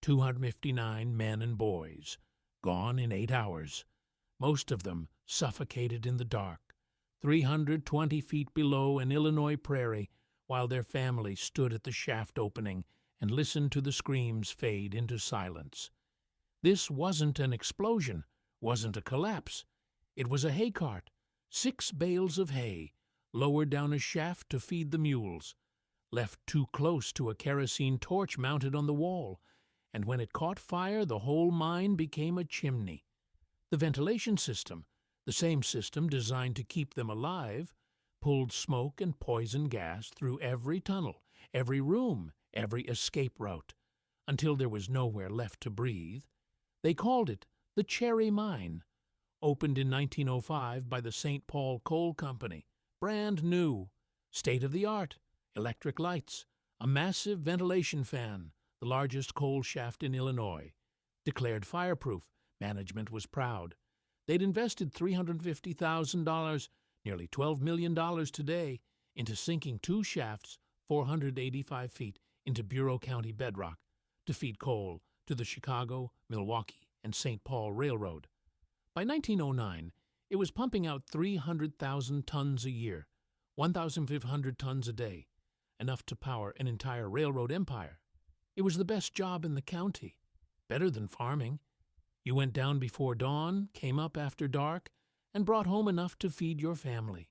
259 men and boys, gone in 8 hours, most of them suffocated in the dark, 320 feet below an Illinois prairie, while their families stood at the shaft opening and listened to the screams fade into silence. This wasn't an explosion, wasn't a collapse. It was a hay cart, 6 bales of hay, lowered down a shaft to feed the mules, left too close to a kerosene torch mounted on the wall, and when it caught fire, the whole mine became a chimney. The ventilation system, the same system designed to keep them alive, pulled smoke and poison gas through every tunnel, every room, every escape route, until there was nowhere left to breathe. They called it the Cherry Mine, opened in 1905 by the St. Paul Coal Company, brand new, state-of-the-art, electric lights, a massive ventilation fan, the largest coal shaft in Illinois, declared fireproof. Management was proud. They'd invested $350,000, nearly $12 million today, into sinking 2 shafts 485 feet into Bureau County bedrock to feed coal to the Chicago, Milwaukee, and St. Paul Railroad. By 1909, it was pumping out 300,000 tons a year, 1,500 tons a day, enough to power an entire railroad empire. It was the best job in the county, better than farming. You went down before dawn, came up after dark, and brought home enough to feed your family.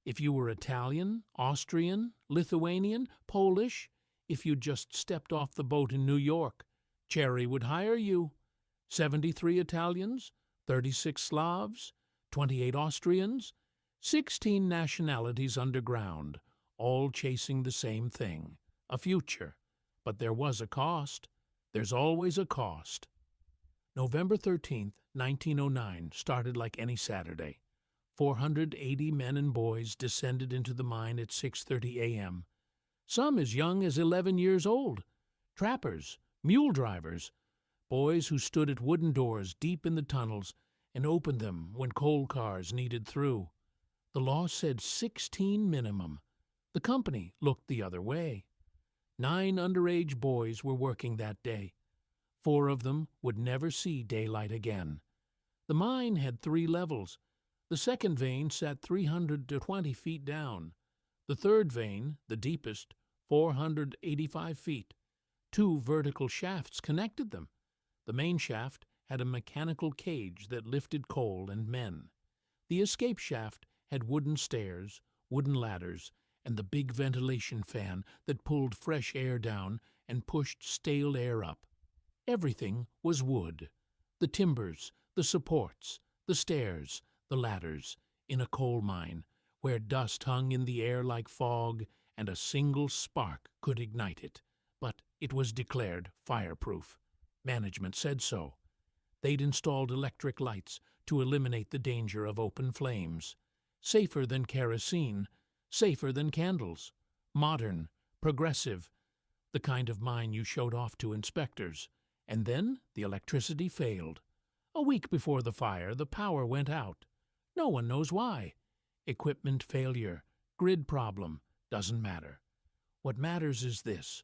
If you were Italian, Austrian, Lithuanian, Polish, if you'd just stepped off the boat in New York, Cherry would hire you. 73 Italians, 36 Slavs, 28 Austrians, 16 nationalities underground, all chasing the same thing, a future. But there was a cost. There's always a cost. November 13th, 1909 started like any Saturday. 480 men and boys descended into the mine at 6:30 a.m., some as young as 11 years old, trappers, mule drivers, boys who stood at wooden doors deep in the tunnels and opened them when coal cars needed through. The law said 16 minimum. The company looked the other way. 9 underage boys were working that day. 4 of them would never see daylight again. The mine had 3 levels. The second vein sat 320 feet down. The third vein, the deepest, 485 feet. 2 vertical shafts connected them. The main shaft had a mechanical cage that lifted coal and men. The escape shaft had wooden stairs, wooden ladders, and the big ventilation fan that pulled fresh air down and pushed stale air up. Everything was wood. The timbers, the supports, the stairs, the ladders, in a coal mine, where dust hung in the air like fog and a single spark could ignite it. But it was declared fireproof. Management said so. They'd installed electric lights to eliminate the danger of open flames. Safer than kerosene, safer than candles. Modern, progressive, the kind of mine you showed off to inspectors. And then the electricity failed. A week before the fire, the power went out. No one knows why. Equipment failure, grid problem, doesn't matter. What matters is this.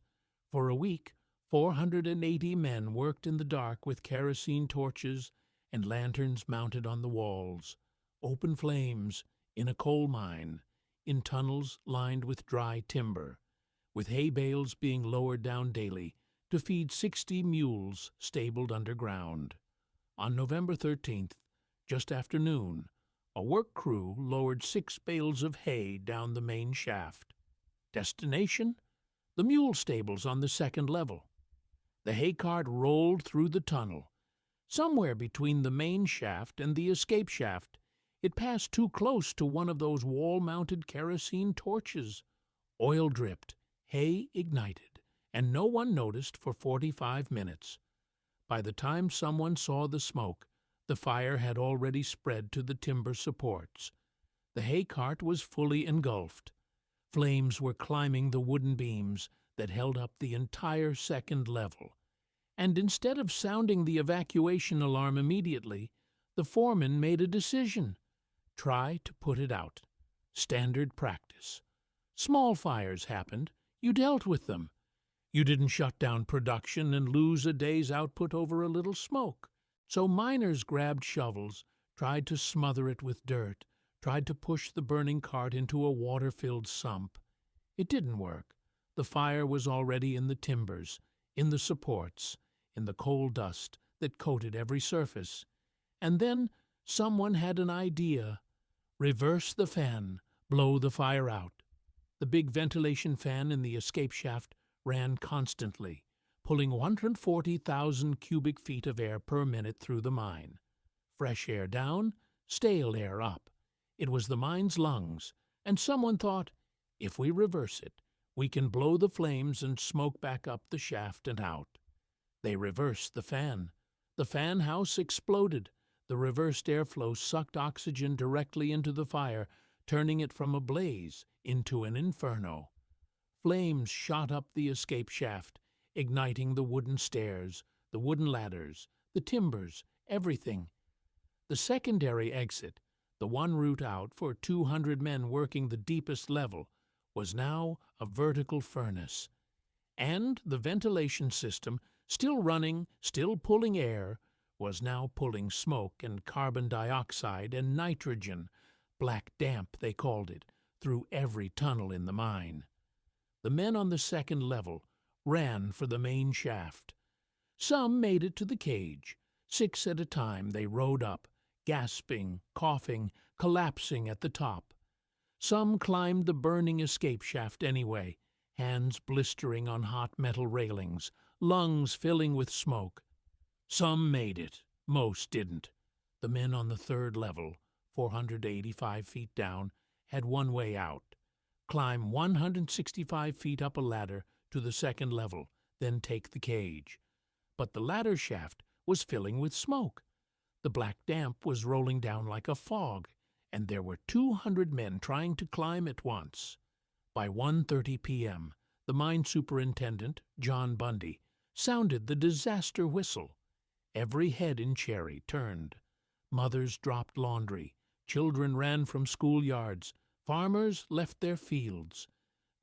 For a week, 480 men worked in the dark with kerosene torches and lanterns mounted on the walls. Open flames, in a coal mine, in tunnels lined with dry timber, with hay bales being lowered down daily to feed 60 mules stabled underground. On November 13th, just after noon, a work crew lowered 6 bales of hay down the main shaft. Destination? The mule stables on the second level. The hay cart rolled through the tunnel. Somewhere between the main shaft and the escape shaft, it passed too close to one of those wall-mounted kerosene torches. Oil dripped, hay ignited, and no one noticed for 45 minutes. By the time someone saw the smoke, the fire had already spread to the timber supports. The hay cart was fully engulfed. Flames were climbing the wooden beams that held up the entire second level. And instead of sounding the evacuation alarm immediately, the foreman made a decision. Try to put it out. Standard practice. Small fires happened. You dealt with them. You didn't shut down production and lose a day's output over a little smoke. So miners grabbed shovels, tried to smother it with dirt, tried to push the burning cart into a water-filled sump. It didn't work. The fire was already in the timbers, in the supports, in the coal dust that coated every surface. And then someone had an idea. Reverse the fan, blow the fire out. The big ventilation fan in the escape shaft ran constantly, pulling 140,000 cubic feet of air per minute through the mine. Fresh air down, stale air up. It was the mine's lungs, and someone thought, if we reverse it, we can blow the flames and smoke back up the shaft and out. They reversed the fan. The fan house exploded. The reversed airflow sucked oxygen directly into the fire, turning it from a blaze into an inferno. Flames shot up the escape shaft, igniting the wooden stairs, the wooden ladders, the timbers, everything. The secondary exit, the one route out for 200 men working the deepest level, was now a vertical furnace. And the ventilation system, still running, still pulling air, was now pulling smoke and carbon dioxide and nitrogen, black damp they called it, through every tunnel in the mine. The men on the second level ran for the main shaft. Some made it to the cage. 6 at a time they rode up, gasping, coughing, collapsing at the top. Some climbed the burning escape shaft anyway, hands blistering on hot metal railings, lungs filling with smoke. Some made it, most didn't. The men on the third level, 485 feet down, had one way out. Climb 165 feet up a ladder to the second level, then take the cage. But the ladder shaft was filling with smoke. The black damp was rolling down like a fog, and there were 200 men trying to climb at once. By 1:30 p.m., the mine superintendent, John Bundy, sounded the disaster whistle. Every head in Cherry turned. Mothers dropped laundry. Children ran from schoolyards. Farmers left their fields.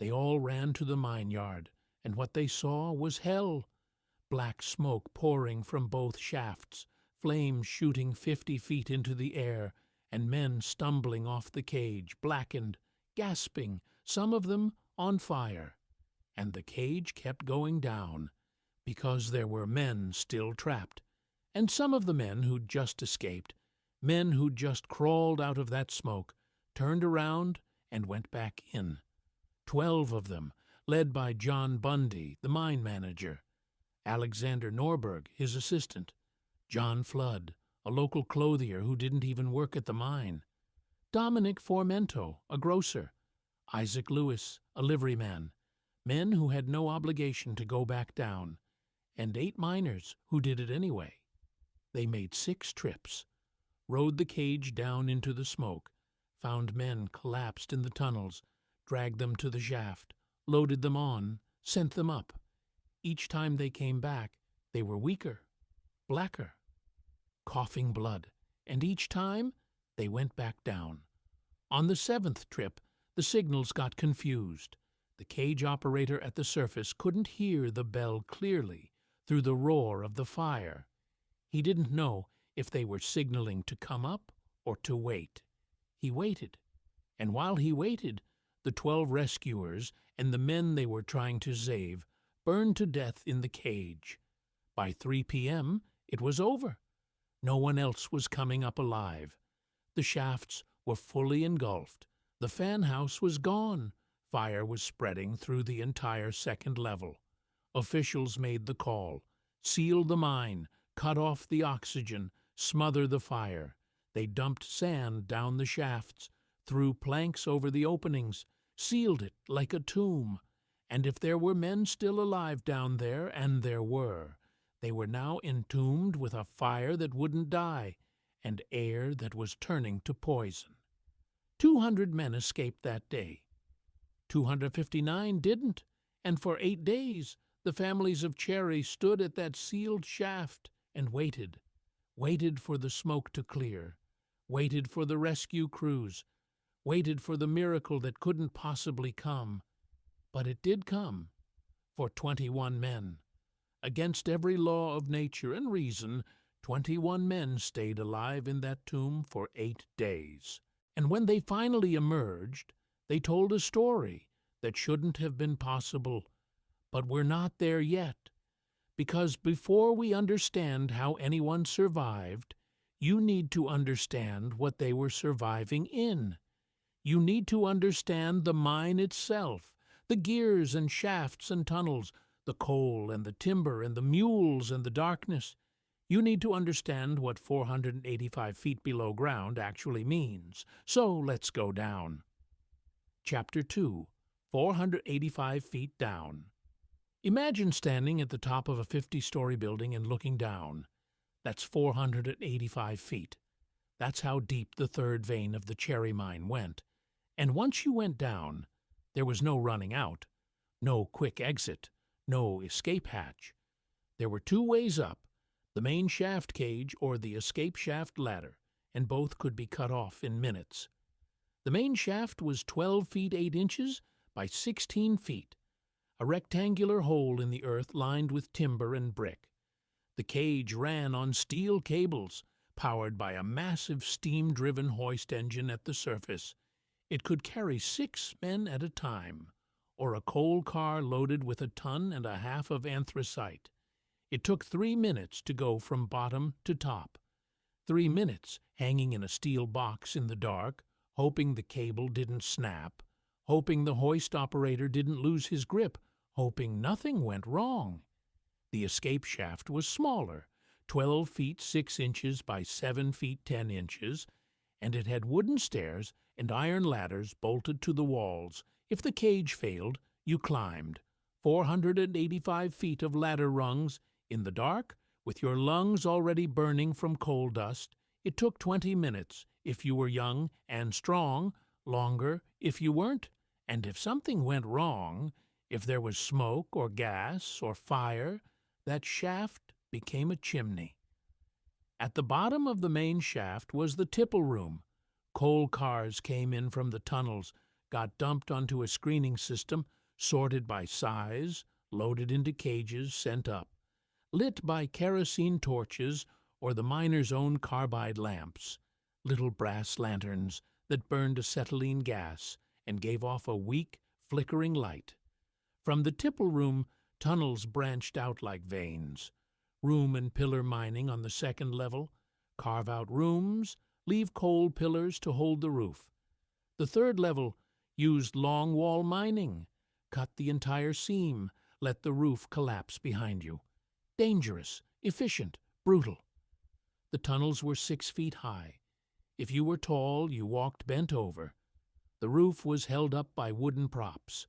They all ran to the mine yard, and what they saw was hell. Black smoke pouring from both shafts, flames shooting 50 feet into the air, and men stumbling off the cage, blackened, gasping, some of them on fire. And the cage kept going down, because there were men still trapped. And some of the men who'd just escaped, men who'd just crawled out of that smoke, turned around and went back in. 12 of them, led by John Bundy, the mine manager, Alexander Norberg, his assistant, John Flood, a local clothier who didn't even work at the mine, Dominic Formento, a grocer, Isaac Lewis, a liveryman, men who had no obligation to go back down, and 8 miners who did it anyway. They made 6 trips, rode the cage down into the smoke, found men collapsed in the tunnels, dragged them to the shaft, loaded them on, sent them up. Each time they came back, they were weaker, blacker, coughing blood, and each time they went back down. On the 7th trip, the signals got confused. The cage operator at the surface couldn't hear the bell clearly through the roar of the fire. He didn't know if they were signaling to come up or to wait. He waited, and while he waited, the 12 rescuers and the men they were trying to save burned to death in the cage. By 3 p.m., it was over. No one else was coming up alive. The shafts were fully engulfed. The fan house was gone. Fire was spreading through the entire second level. Officials made the call, sealed the mine, cut off the oxygen, smother the fire. They dumped sand down the shafts, threw planks over the openings, sealed it like a tomb. And if there were men still alive down there, and there were, they were now entombed with a fire that wouldn't die, and air that was turning to poison. 200 men escaped that day. 259 didn't, and for 8 days the families of Cherry stood at that sealed shaft and waited for the smoke to clear, waited for the rescue crews, waited for the miracle that couldn't possibly come. But it did come. for 21 men. Against every law of nature and reason, 21 men stayed alive in that tomb for 8 days. And when they finally emerged, they told a story that shouldn't have been possible. But we're not there yet, because before we understand how anyone survived, you need to understand what they were surviving in. You need to understand the mine itself, the gears and shafts and tunnels, the coal and the timber and the mules and the darkness. You need to understand what 485 feet below ground actually means. So let's go down. Chapter 2, 485 feet down. Imagine standing at the top of a 50-story building and looking down. That's 485 feet. That's how deep the third vein of the Cherry Mine went. And once you went down, there was no running out, no quick exit, no escape hatch. There were 2 ways up, the main shaft cage or the escape shaft ladder, and both could be cut off in minutes. The main shaft was 12 feet 8 inches by 16 feet, a rectangular hole in the earth lined with timber and brick. The cage ran on steel cables, powered by a massive steam-driven hoist engine at the surface. It could carry 6 men at a time, or a coal car loaded with 1.5 tons of anthracite. It took 3 minutes to go from bottom to top. 3 minutes hanging in a steel box in the dark, hoping the cable didn't snap, hoping the hoist operator didn't lose his grip, hoping nothing went wrong. The escape shaft was smaller, 12 feet 6 inches by 7 feet 10 inches, and it had wooden stairs and iron ladders bolted to the walls. If the cage failed, you climbed 485 feet of ladder rungs in the dark, with your lungs already burning from coal dust. It took 20 minutes if you were young and strong, longer if you weren't, and if something went wrong, if there was smoke or gas or fire, that shaft became a chimney. At the bottom of the main shaft was the tipple room. Coal cars came in from the tunnels, got dumped onto a screening system, sorted by size, loaded into cages, sent up, lit by kerosene torches or the miners' own carbide lamps, little brass lanterns that burned acetylene gas and gave off a weak, flickering light. From the tipple room, tunnels branched out like veins. Room and pillar mining on the second level, carve out rooms, leave coal pillars to hold the roof. The third level used long wall mining, cut the entire seam, let the roof collapse behind you. Dangerous, efficient, brutal. The tunnels were 6 feet high. If you were tall, you walked bent over. The roof was held up by wooden props,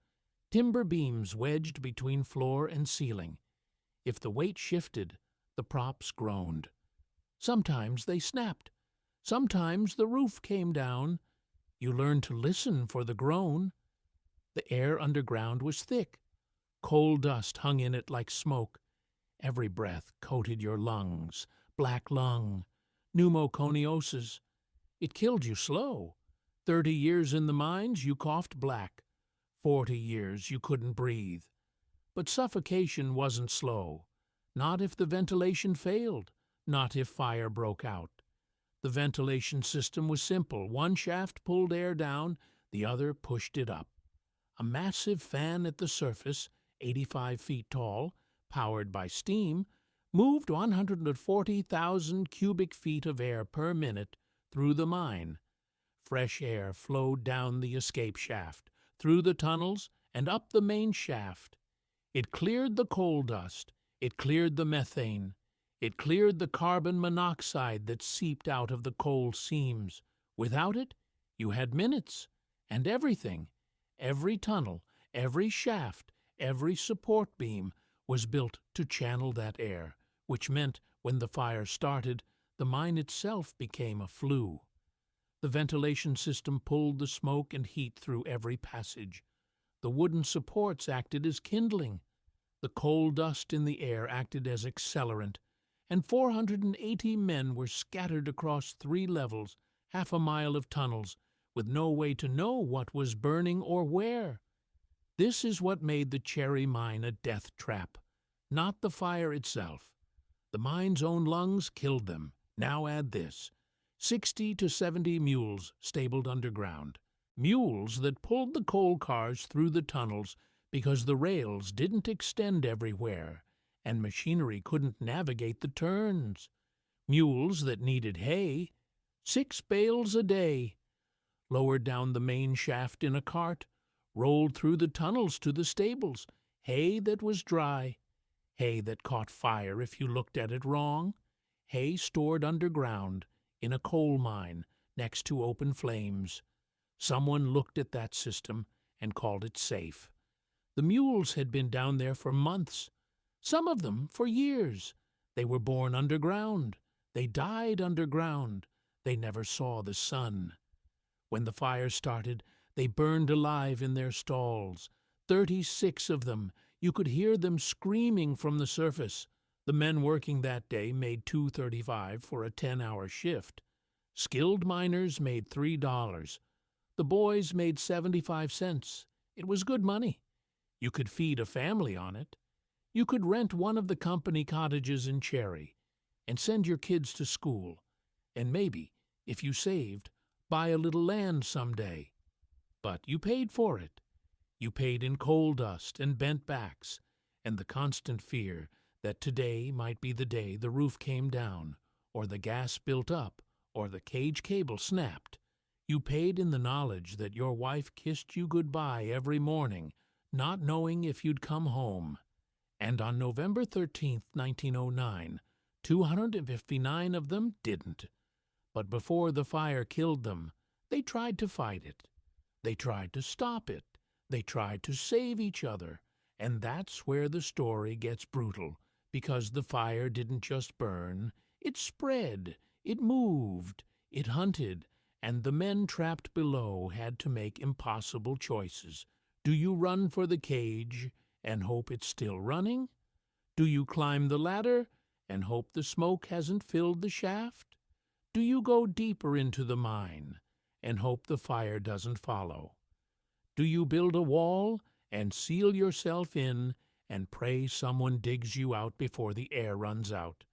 timber beams wedged between floor and ceiling. If the weight shifted, the props groaned. Sometimes they snapped. Sometimes the roof came down. You learned to listen for the groan. The air underground was thick. Coal dust hung in it like smoke. Every breath coated your lungs. Black lung, pneumoconiosis. It killed you slow. 30 years in the mines, you coughed black. 40 years, you couldn't breathe. But suffocation wasn't slow. Not if the ventilation failed. Not if fire broke out. The ventilation system was simple. One shaft pulled air down, the other pushed it up. A massive fan at the surface, 85 feet tall, powered by steam, moved 140,000 cubic feet of air per minute through the mine. Fresh air flowed down the escape shaft, through the tunnels, and up the main shaft. It cleared the coal dust. It cleared the methane. It cleared the carbon monoxide that seeped out of the coal seams. Without it, you had minutes, and everything, every tunnel, every shaft, every support beam was built to channel that air, which meant when the fire started, the mine itself became a flue. The ventilation system pulled the smoke and heat through every passage. The wooden supports acted as kindling. The coal dust in the air acted as accelerant, and 480 men were scattered across 3 levels, half a mile of tunnels, with no way to know what was burning or where. This is what made the Cherry Mine a death trap, not the fire itself. The mine's own lungs killed them. Now add this: 60 to 70 mules stabled underground. Mules that pulled the coal cars through the tunnels because the rails didn't extend everywhere, and machinery couldn't navigate the turns. Mules that needed hay, 6 bales a day, lowered down the main shaft in a cart, rolled through the tunnels to the stables, hay that was dry, hay that caught fire if you looked at it wrong, hay stored underground in a coal mine next to open flames. Someone looked at that system and called it safe. The mules had been down there for months, some of them for years. They were born underground. They died underground. They never saw the sun. When the fire started, they burned alive in their stalls. 36 of them. You could hear them screaming from the surface. The men working that day made $2.35 for a 10-hour shift. Skilled miners made $3. The boys made 75 cents. It was good money. You could feed a family on it. You could rent one of the company cottages in Cherry and send your kids to school, and maybe, if you saved, buy a little land someday. But you paid for it. You paid in coal dust and bent backs, and the constant fear that today might be the day the roof came down, or the gas built up, or the cage cable snapped. You paid in the knowledge that your wife kissed you goodbye every morning, not knowing if you'd come home. And on November 13th, 1909, 259 of them didn't. But before the fire killed them, they tried to fight it. They tried to stop it. They tried to save each other. And that's where the story gets brutal, because the fire didn't just burn. It spread. It moved. It hunted. And the men trapped below had to make impossible choices. Do you run for the cage and hope it's still running? Do you climb the ladder and hope the smoke hasn't filled the shaft? Do you go deeper into the mine and hope the fire doesn't follow? Do you build a wall and seal yourself in and pray someone digs you out before the air runs out?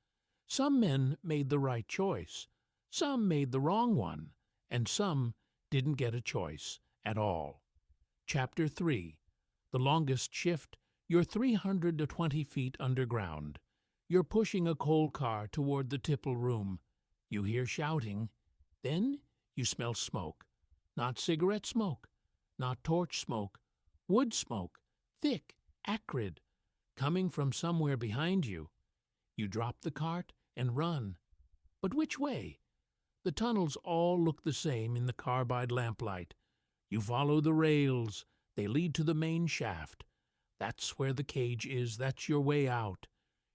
Some men made the right choice, some made the wrong one, and some didn't get a choice at all. Chapter 3. The longest shift. You're 320 feet underground. You're pushing a coal car toward the tipple room. You hear shouting. Then you smell smoke. Not cigarette smoke, not torch smoke, wood smoke, thick, acrid, coming from somewhere behind you. You drop the cart and run. But which way? The tunnels all look the same in the carbide lamplight. You follow the rails. They lead to the main shaft. That's where the cage is. That's your way out.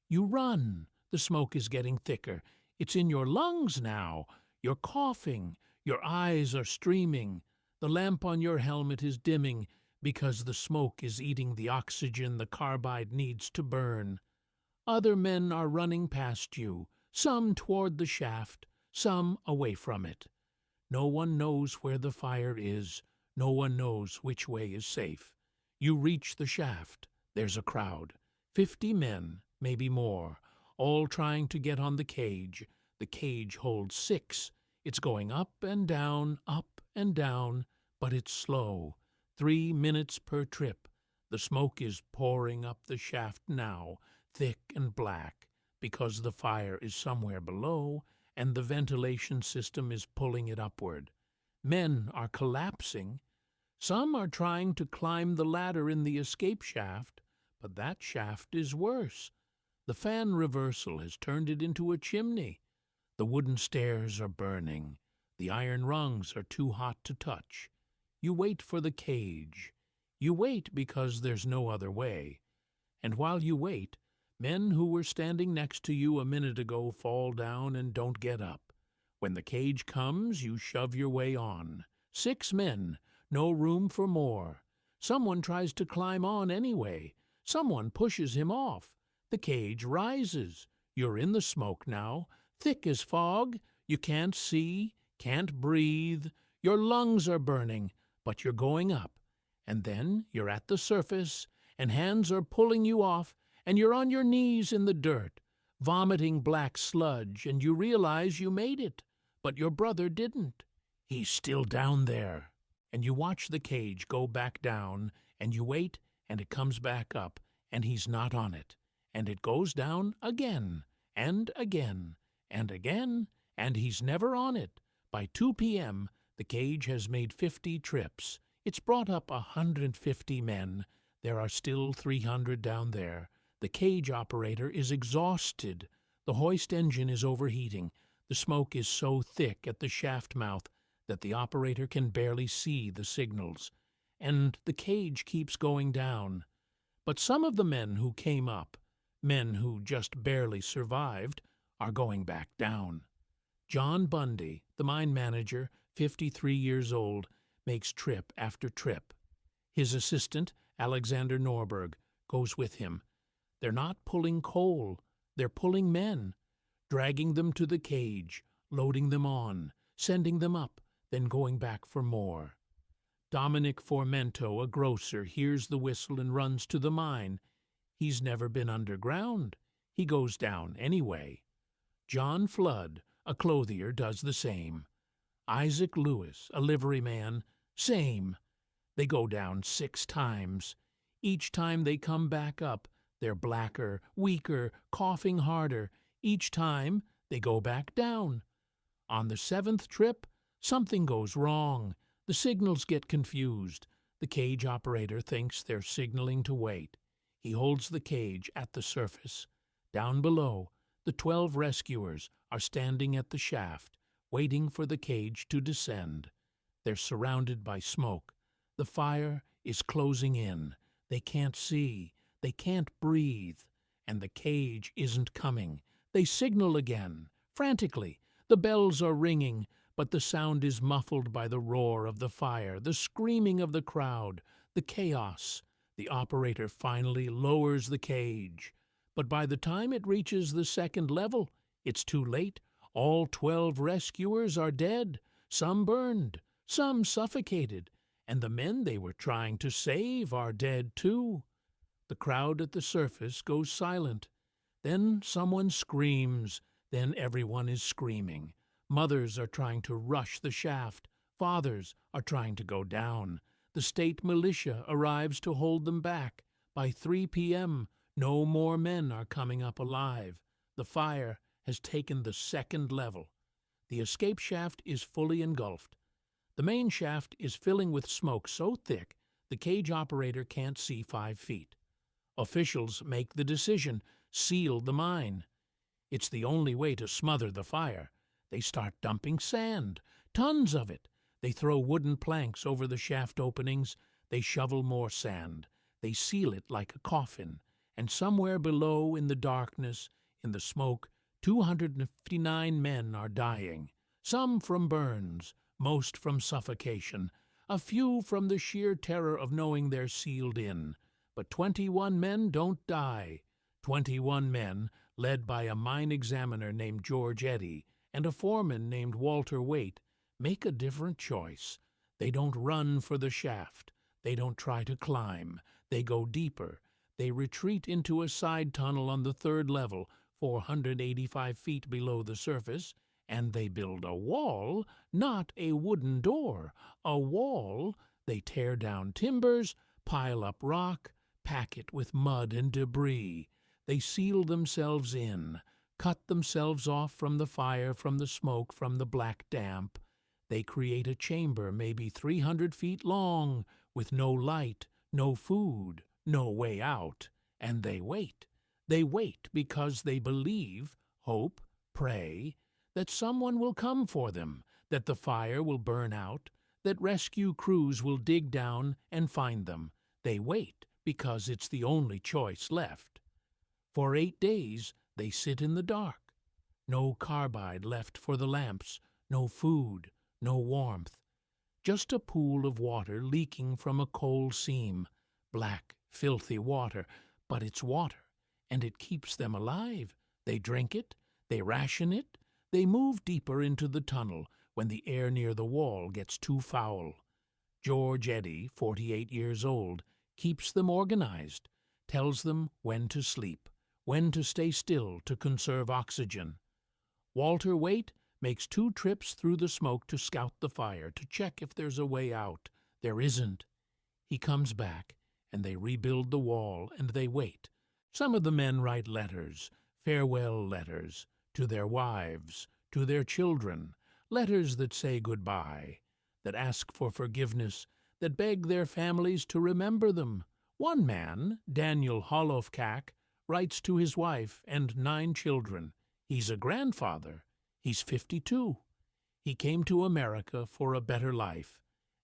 You run. The smoke is getting thicker. It's in your lungs now. You're coughing. Your eyes are streaming. The lamp on your helmet is dimming because the smoke is eating the oxygen the carbide needs to burn. Other men are running past you, some toward the shaft, some away from it. No one knows where the fire is. No one knows which way is safe. You reach the shaft. There's a crowd. 50 men, maybe more, all trying to get on the cage. The cage holds 6. It's going up and down, but it's slow. 3 minutes per trip. The smoke is pouring up the shaft now, thick and black, because the fire is somewhere below, and the ventilation system is pulling it upward. Men are collapsing. Some are trying to climb the ladder in the escape shaft, but that shaft is worse. The fan reversal has turned it into a chimney. The wooden stairs are burning. The iron rungs are too hot to touch. You wait for the cage. You wait because there's no other way. And while you wait, men who were standing next to you a minute ago fall down and don't get up. When the cage comes, you shove your way on. 6 men. No room for more. Someone tries to climb on anyway. Someone pushes him off. The cage rises. You're in the smoke now, thick as fog. You can't see, can't breathe. Your lungs are burning, but you're going up. And then you're at the surface, and hands are pulling you off, and you're on your knees in the dirt, vomiting black sludge, and you realize you made it, but your brother didn't. He's still down there. And you watch the cage go back down, and you wait, and it comes back up, and he's not on it. And it goes down again, and again, and again, and he's never on it. By 2 p.m., the cage has made 50 trips. It's brought up 150 men. There are still 300 down there. The cage operator is exhausted. The hoist engine is overheating. The smoke is so thick at the shaft mouth that the operator can barely see the signals. And the cage keeps going down. But some of the men who came up, men who just barely survived, are going back down. John Bundy, the mine manager, 53 years old, makes trip after trip. His assistant, Alexander Norberg, goes with him. They're not pulling coal, they're pulling men, dragging them to the cage, loading them on, sending them up, then going back for more. Dominic Formento, a grocer, hears the whistle and runs to the mine. He's never been underground. He goes down anyway. John Flood, a clothier, does the same. Isaac Lewis, a liveryman, same. They go down 6 times. Each time they come back up, they're blacker, weaker, coughing harder. Each time they go back down. On the 7th trip, something goes wrong. The signals get confused. The cage operator thinks they're signaling to wait. He holds the cage at the surface. Down below, the 12 rescuers are standing at the shaft, waiting for the cage to descend. They're surrounded by smoke. The fire is closing in. They can't see. They can't breathe. And the cage isn't coming. They signal again, frantically. The bells are ringing, but the sound is muffled by the roar of the fire, the screaming of the crowd, the chaos. The operator finally lowers the cage. But by the time it reaches the 2nd level, it's too late. All 12 rescuers are dead, some burned, some suffocated, and the men they were trying to save are dead too. The crowd at the surface goes silent. Then someone screams. Then everyone is screaming. Mothers are trying to rush the shaft. Fathers are trying to go down. The state militia arrives to hold them back. By 3 p.m., no more men are coming up alive. The fire has taken the 2nd level. The escape shaft is fully engulfed. The main shaft is filling with smoke so thick the cage operator can't see 5 feet. Officials make the decision, seal the mine. It's the only way to smother the fire. They start dumping sand, tons of it. They throw wooden planks over the shaft openings. They shovel more sand. They seal it like a coffin. And somewhere below in the darkness, in the smoke, 259 men are dying. Some from burns, most from suffocation, a few from the sheer terror of knowing they're sealed in. But 21 men don't die. 21 men, led by a mine examiner named George Eddy and a foreman named Walter Waite, make a different choice. They don't run for the shaft. They don't try to climb. They go deeper. They retreat into a side tunnel on the 3rd level, 485 feet below the surface, and they build a wall, not a wooden door. A wall. They tear down timbers, pile up rock, pack it with mud and debris. They seal themselves in, cut themselves off from the fire, from the smoke, from the black damp. They create a chamber maybe 300 feet long, with no light, no food, no way out. And they wait. They wait because they believe, hope, pray, that someone will come for them, that the fire will burn out, that rescue crews will dig down and find them. They wait because it's the only choice left. For 8 days they sit in the dark. No carbide left for the lamps, no food, no warmth. Just a pool of water leaking from a coal seam. Black, filthy water, but it's water, and it keeps them alive. They drink it, they ration it, they move deeper into the tunnel when the air near the wall gets too foul. George Eddy, 48 years old, keeps them organized, tells them when to sleep, when to stay still to conserve oxygen. Walter Waite makes 2 trips through the smoke to scout the fire, to check if there's a way out. There isn't. He comes back, and they rebuild the wall, and they wait. Some of the men write letters, farewell letters, to their wives, to their children, letters that say goodbye, that ask for forgiveness, that beg their families to remember them. One man, Daniel Hollowkak, writes to his wife and 9 children. He's a grandfather. He's 52. He came to America for a better life,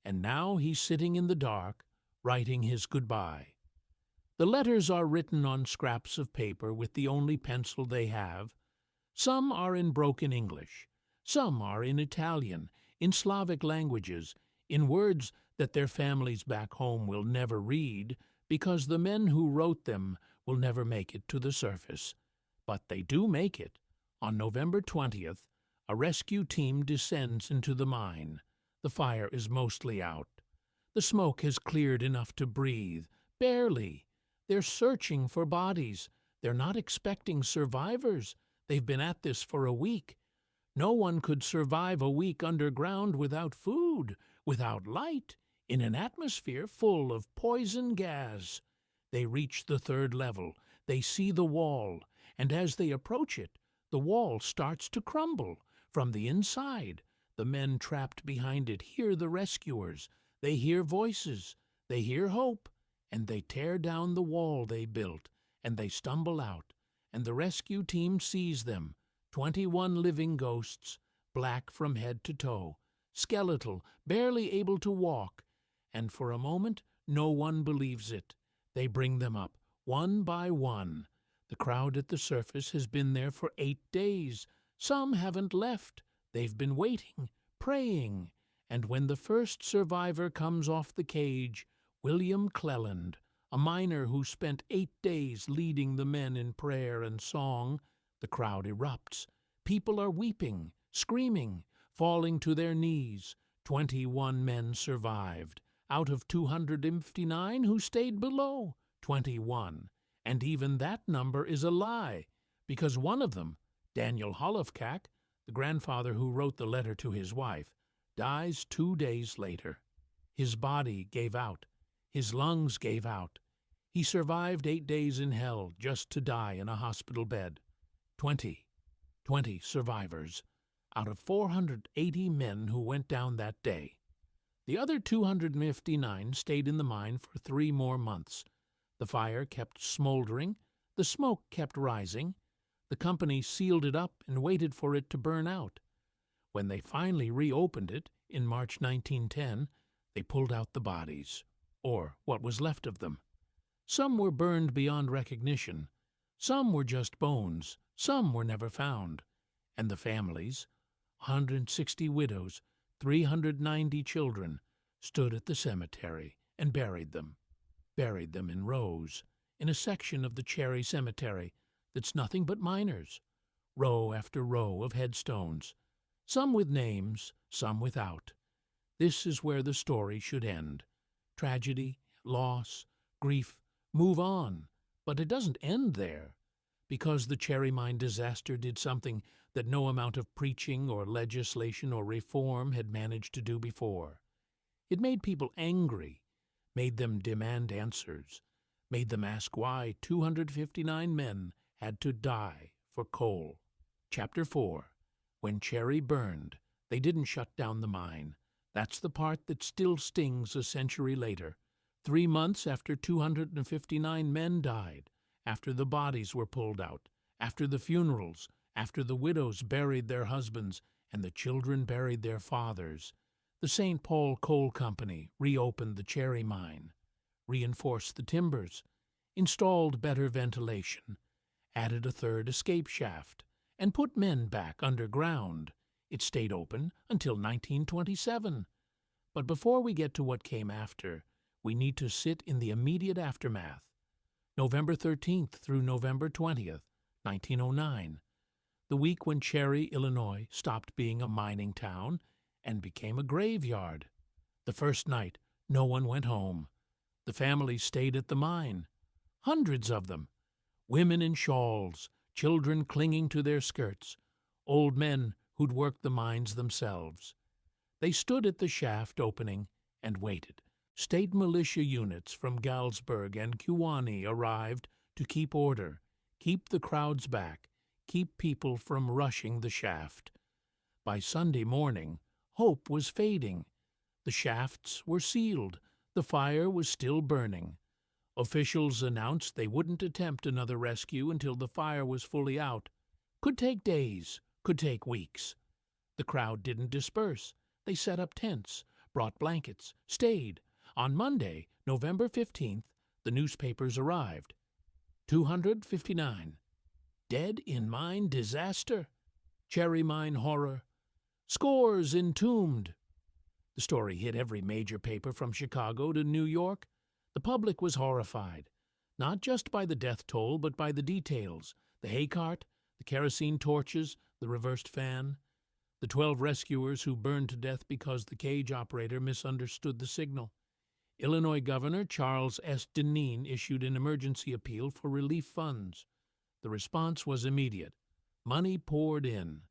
and now he's sitting in the dark, writing his goodbye. The letters are written on scraps of paper with the only pencil they have. Some are in broken English. Some are in Italian, in Slavic languages, in words that their families back home will never read because the men who wrote them will never make it to the surface. But they do make it. On November 20th, a rescue team descends into the mine. The fire is mostly out. The smoke has cleared enough to breathe, barely. They're searching for bodies. They're not expecting survivors. They've been at this for a week. No one could survive a week underground without food, without light, in an atmosphere full of poison gas. They reach the 3rd level. They see the wall, and as they approach it, the wall starts to crumble. From the inside, the men trapped behind it hear the rescuers. They hear voices. They hear hope. And they tear down the wall they built, and they stumble out, and the rescue team sees them, 21 living ghosts, black from head to toe, skeletal, barely able to walk, and for a moment no one believes it. They bring them up, one by one. The crowd at the surface has been there for 8 days. Some haven't left. They've been waiting, praying, and when the first survivor comes off the cage, William Cleland, a miner who spent 8 days leading the men in prayer and song, the crowd erupts. People are weeping, screaming, falling to their knees. 21 men survived. Out of 259 who stayed below, 21. And even that number is a lie, because one of them, Daniel Hollowkak, the grandfather who wrote the letter to his wife, dies 2 days later. His body gave out. His lungs gave out. He survived 8 days in hell just to die in a hospital bed. 20 survivors out of 480 men who went down that day. The other 259 stayed in the mine for 3 more months. The fire kept smoldering. The smoke kept rising. The company sealed it up and waited for it to burn out. When they finally reopened it in March 1910, they pulled out the bodies, or what was left of them. Some were burned beyond recognition. Some were just bones. Some were never found. And the families, 160 widows, 390 children, stood at the cemetery and buried them in rows, in a section of the Cherry Cemetery that's nothing but miners, row after row of headstones, some with names, some without. This is where the story should end. Tragedy, loss, grief, move on. But it doesn't end there, because the Cherry Mine disaster did something that no amount of preaching or legislation or reform had managed to do before. It made people angry, made them demand answers, made them ask why 259 men had to die for coal. Chapter 4. When Cherry burned, they didn't shut down the mine. That's the part that still stings a century later. 3 months after 259 men died, after the bodies were pulled out, after the funerals, after the widows buried their husbands and the children buried their fathers, the St. Paul Coal Company reopened the Cherry Mine, reinforced the timbers, installed better ventilation, added a 3rd escape shaft, and put men back underground. It stayed open until 1927. But before we get to what came after, we need to sit in the immediate aftermath. November 13th through November 20th, 1909, the week when Cherry, Illinois, stopped being a mining town and became a graveyard. The first night, No one went home. The families stayed at the mine. Hundreds of them. Women in shawls, children clinging to their skirts, old men who'd worked the mines themselves. They stood at the shaft opening and waited. State militia units from Galsburg and Kewanee arrived to keep order, keep the crowds back, keep people from rushing the shaft. By Sunday morning, hope was fading. The shafts were sealed. The fire was still burning. Officials announced they wouldn't attempt another rescue until the fire was fully out. Could take days, could take weeks. The crowd didn't disperse. They set up tents, brought blankets, stayed. On Monday, November 15th, the newspapers arrived. 259. Dead in mine disaster. Cherry mine horror. Scores entombed. The story hit every major paper from Chicago to New York. The public was horrified, not just by the death toll, but by the details: the hay cart, the kerosene torches, the reversed fan, the 12 rescuers who burned to death because the cage operator misunderstood the signal. Illinois Governor Charles S. Deneen issued an emergency appeal for relief funds. The response was immediate. Money poured in.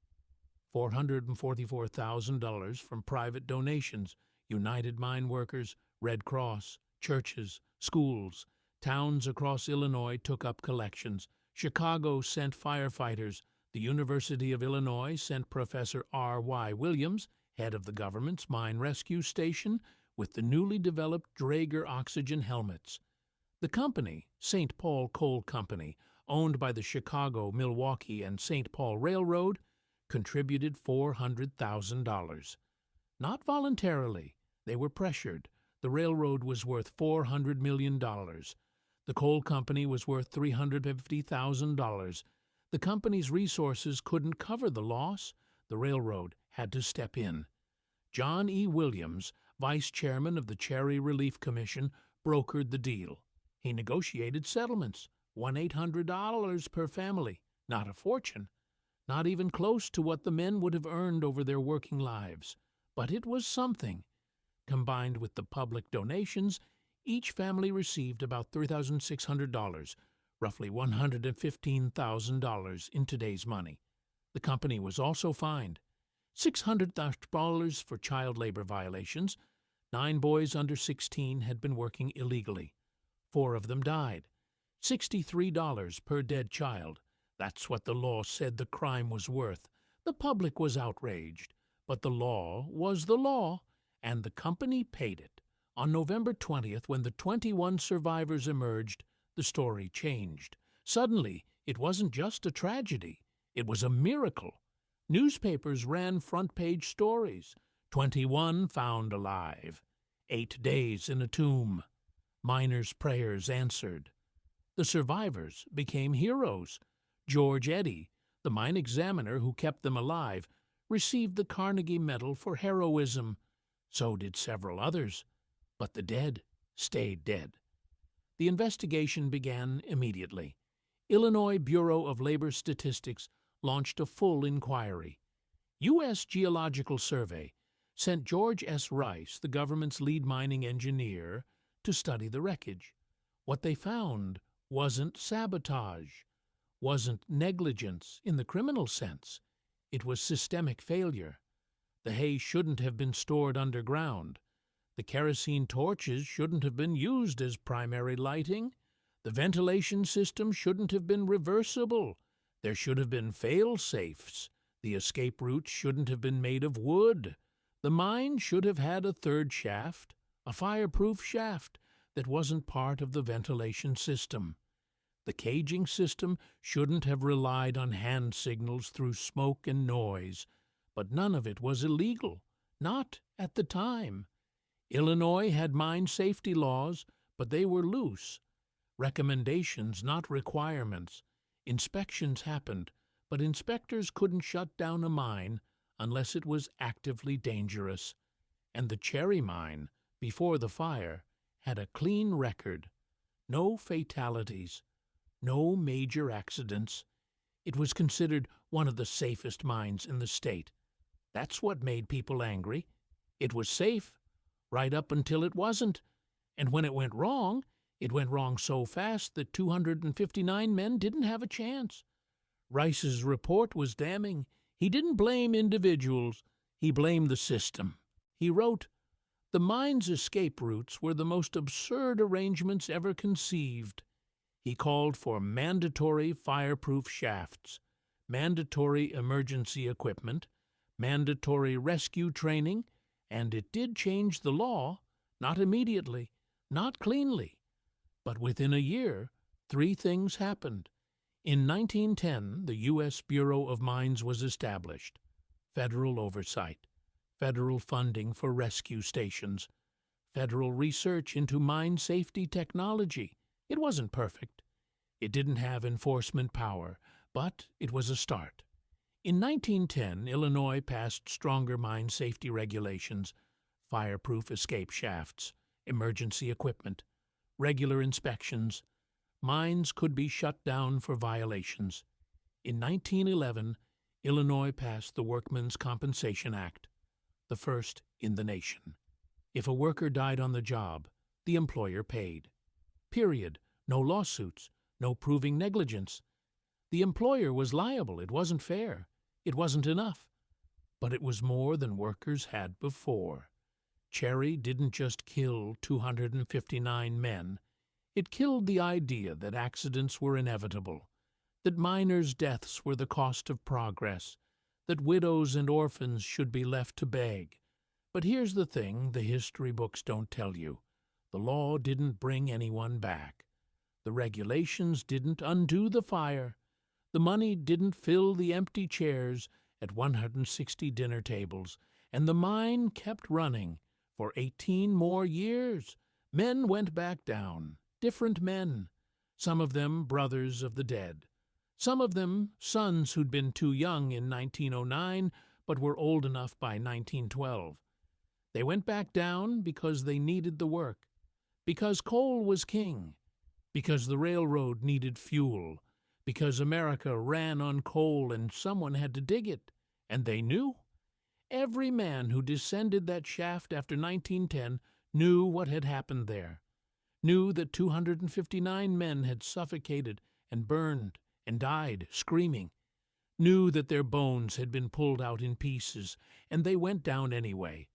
$444,000 from private donations, United Mine Workers, Red Cross, churches, schools. Towns across Illinois took up collections. Chicago sent firefighters. The University of Illinois sent Professor R.Y. Williams, head of the government's mine rescue station, with the newly developed Draeger oxygen helmets. The company, St. Paul Coal Company, owned by the Chicago, Milwaukee, and St. Paul Railroad, contributed $400,000. Not voluntarily. They were pressured. The railroad was worth $400 million. The coal company was worth $350,000. The company's resources couldn't cover the loss. The railroad had to step in. John E. Williams, vice chairman of the Cherry Relief Commission, brokered the deal. He negotiated settlements, $1,800 per family, not a fortune, not even close to what the men would have earned over their working lives. But it was something. Combined with the public donations, each family received about $3,600, roughly $115,000 in today's money. The company was also fined $600 for child labor violations. 9 boys under 16 had been working illegally. 4 of them died. $63 per dead child. That's what the law said the crime was worth. The public was outraged, but the law was the law, and the company paid it. On November 20th, when the 21 survivors emerged, the story changed. Suddenly, it wasn't just a tragedy. It was a miracle. Newspapers ran front-page stories. 21 found alive. 8 days in a tomb. Miners' prayers answered. The survivors became heroes. George Eddy, the mine examiner who kept them alive, received the Carnegie Medal for heroism. So did several others. But the dead stayed dead. The investigation began immediately. Illinois Bureau of Labor Statistics launched a full inquiry. U.S. Geological Survey sent George S. Rice, the government's lead mining engineer, to study the wreckage. What they found wasn't sabotage, wasn't negligence in the criminal sense. It was systemic failure. The hay shouldn't have been stored underground. The kerosene torches shouldn't have been used as primary lighting. The ventilation system shouldn't have been reversible. There should have been fail-safes. The escape routes shouldn't have been made of wood. The mine should have had a third shaft, a fireproof shaft that wasn't part of the ventilation system. The caging system shouldn't have relied on hand signals through smoke and noise, but none of it was illegal, not at the time. Illinois had mine safety laws, but they were loose. Recommendations, not requirements. Inspections happened, but inspectors couldn't shut down a mine unless it was actively dangerous. And the Cherry Mine, before the fire, had a clean record. No fatalities. No major accidents. It was considered one of the safest mines in the state. That's what made people angry. It was safe. right up until it wasn't. And when it went wrong so fast that 259 men didn't have a chance. Rice's report was damning. He didn't blame individuals, he blamed the system. He wrote, "The mine's escape routes were the most absurd arrangements ever conceived." He called for mandatory fireproof shafts, mandatory emergency equipment, mandatory rescue training, and it did change the law, not immediately, not cleanly. But within a year, 3 things happened. In 1910, the U.S. Bureau of Mines was established. Federal oversight, federal funding for rescue stations, federal research into mine safety technology. It wasn't perfect. It didn't have enforcement power, but it was a start. In 1910, Illinois passed stronger mine safety regulations, fireproof escape shafts, emergency equipment, regular inspections. Mines could be shut down for violations. In 1911, Illinois passed the Workmen's Compensation Act, the first in the nation. If a worker died on the job, the employer paid. Period. No lawsuits, no proving negligence. The employer was liable. It wasn't fair. It wasn't enough. But it was more than workers had before. Cherry didn't just kill 259 men. It killed the idea that accidents were inevitable, that miners' deaths were the cost of progress, that widows and orphans should be left to beg. But here's the thing the history books don't tell you. The law didn't bring anyone back. The regulations didn't undo the fire. The money didn't fill the empty chairs at 160 dinner tables, and the mine kept running for 18 more years. Men went back down, different men, some of them brothers of the dead, some of them sons who'd been too young in 1909 but were old enough by 1912. They went back down because they needed the work, because coal was king, because the railroad needed fuel, because America ran on coal and someone had to dig it, and they knew. Every man who descended that shaft after 1910 knew what had happened there, knew that 259 men had suffocated and burned and died screaming, knew that their bones had been pulled out in pieces, and they went down anyway.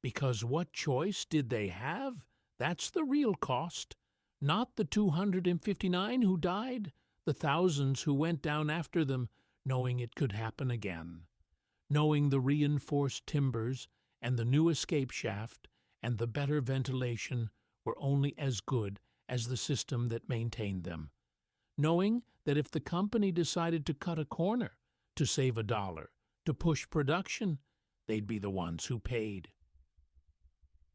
Because what choice did they have? That's the real cost. Not the 259 who died, the thousands who went down after them, knowing it could happen again, knowing the reinforced timbers and the new escape shaft and the better ventilation were only as good as the system that maintained them, knowing that if the company decided to cut a corner, to save $1, to push production, they'd be the ones who paid.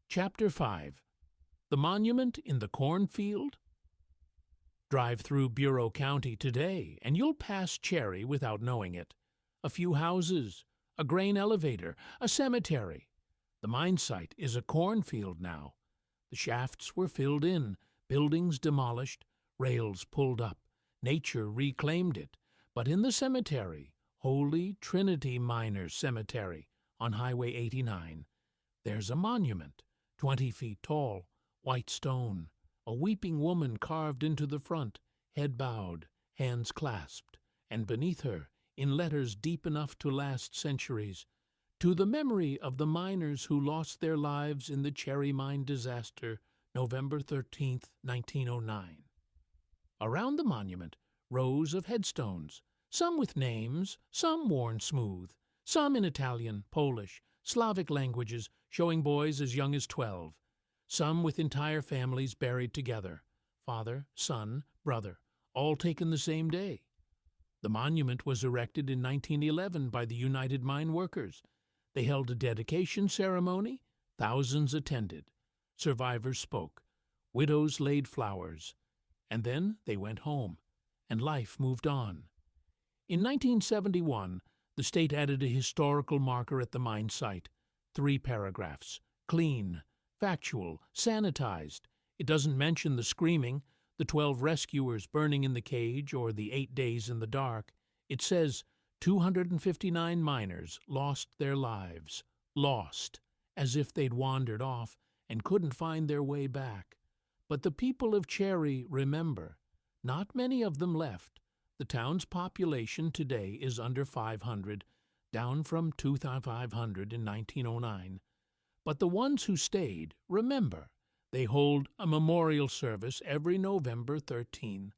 Chapter 5. The Monument in the Cornfield? Drive through Bureau County today, and you'll pass Cherry without knowing it. A few houses, a grain elevator, a cemetery. The mine site is a cornfield now. The shafts were filled in, buildings demolished, rails pulled up. Nature reclaimed it. But in the cemetery, Holy Trinity Miners Cemetery on Highway 89, there's a monument, 20 feet tall, white stone, a weeping woman carved into the front, head bowed, hands clasped, and beneath her, in letters deep enough to last centuries, "To the memory of the miners who lost their lives in the Cherry Mine disaster, November 13, 1909. Around the monument, rows of headstones, some with names, some worn smooth, some in Italian, Polish, Slavic languages showing boys as young as 12, some with entire families buried together, father, son, brother, all taken the same day. The monument was erected in 1911 by the United Mine Workers. They held a dedication ceremony. Thousands attended. Survivors spoke. Widows laid flowers. And then they went home, and life moved on. In 1971, the state added a historical marker at the mine site. 3 paragraphs. Clean, factual, sanitized. It doesn't mention the screaming, the 12 rescuers burning in the cage, or the 8 days in the dark. It says 259 miners lost their lives. Lost. as if they'd wandered off and couldn't find their way back. But the people of Cherry remember. Not many of them left. The town's population today is under 500, down from 2,500 in 1909. But the ones who stayed remember. They hold a memorial service every November 13.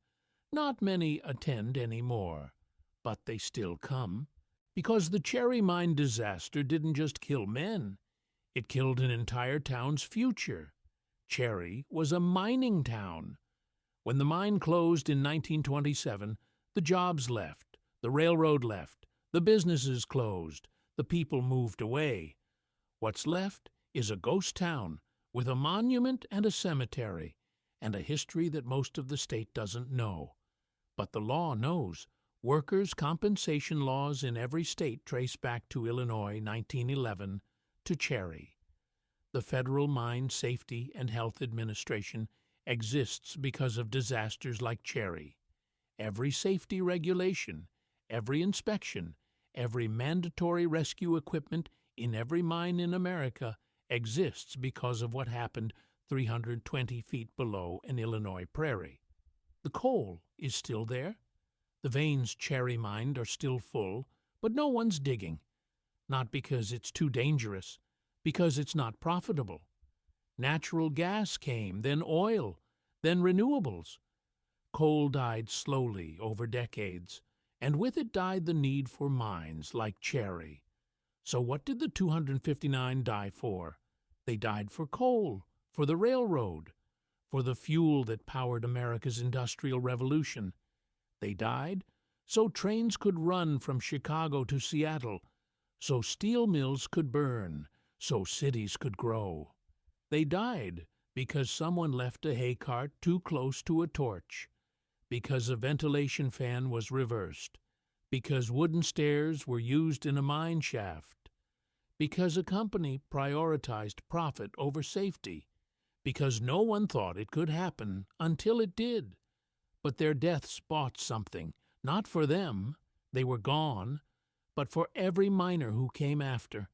Not many attend anymore, but they still come, because the Cherry Mine disaster didn't just kill men. It killed an entire town's future. Cherry was a mining town. When the mine closed in 1927, the jobs left, the railroad left, the businesses closed, the people moved away. What's left is a ghost town with a monument and a cemetery, and a history that most of the state doesn't know. But the law knows. Workers' compensation laws in every state trace back to Illinois 1911 to Cherry. The Federal Mine Safety and Health Administration exists because of disasters like Cherry. Every safety regulation, every inspection, every mandatory rescue equipment in every mine in America exists because of what happened 320 feet below an Illinois prairie. The coal is still there. The veins Cherry mined are still full, but no one's digging. Not because it's too dangerous, because it's not profitable. Natural gas came, then oil, then renewables. Coal died slowly over decades, and with it died the need for mines like Cherry. So what did the 259 die for? They died for coal, for the railroad, for the fuel that powered America's Industrial Revolution. They died so trains could run from Chicago to Seattle, so steel mills could burn, so cities could grow. They died because someone left a hay cart too close to a torch, because a ventilation fan was reversed, because wooden stairs were used in a mine shaft, because a company prioritized profit over safety, because no one thought it could happen until it did. But their deaths bought something, not for them, they were gone, but for every miner who came after,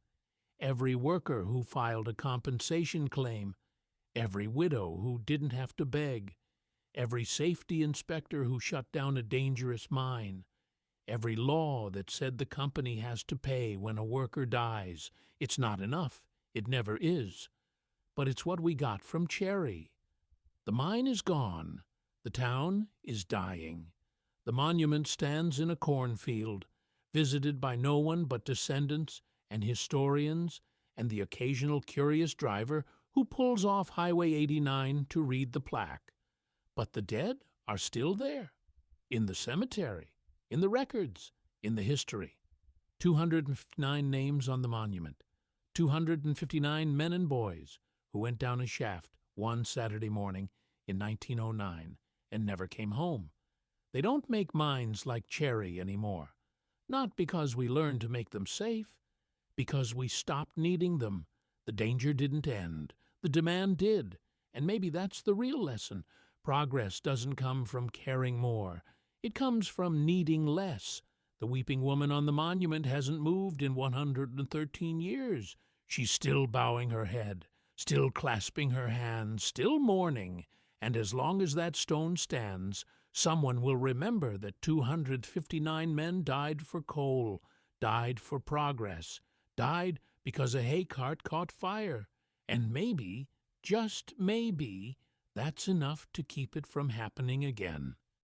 every worker who filed a compensation claim, every widow who didn't have to beg, every safety inspector who shut down a dangerous mine, every law that said the company has to pay when a worker dies. It's not enough, it never is, but it's what we got from Cherry. The mine is gone. The town is dying. The monument stands in a cornfield, visited by no one but descendants and historians and the occasional curious driver who pulls off Highway 89 to read the plaque. But the dead are still there, in the cemetery, in the records, in the history. 259 names on the monument, 259 men and boys who went down a shaft one Saturday morning in 1909. And never came home. They don't make mines like Cherry anymore, not because we learned to make them safe, because we stopped needing them. The danger didn't end. The demand did. And maybe that's the real lesson. Progress doesn't come from caring more. It comes from needing less. The weeping woman on the monument hasn't moved in 113 years. She's still bowing her head, still clasping her hands, still mourning. And as long as that stone stands, someone will remember that 259 men died for coal, died for progress, died because a hay cart caught fire. And maybe, just maybe, that's enough to keep it from happening again.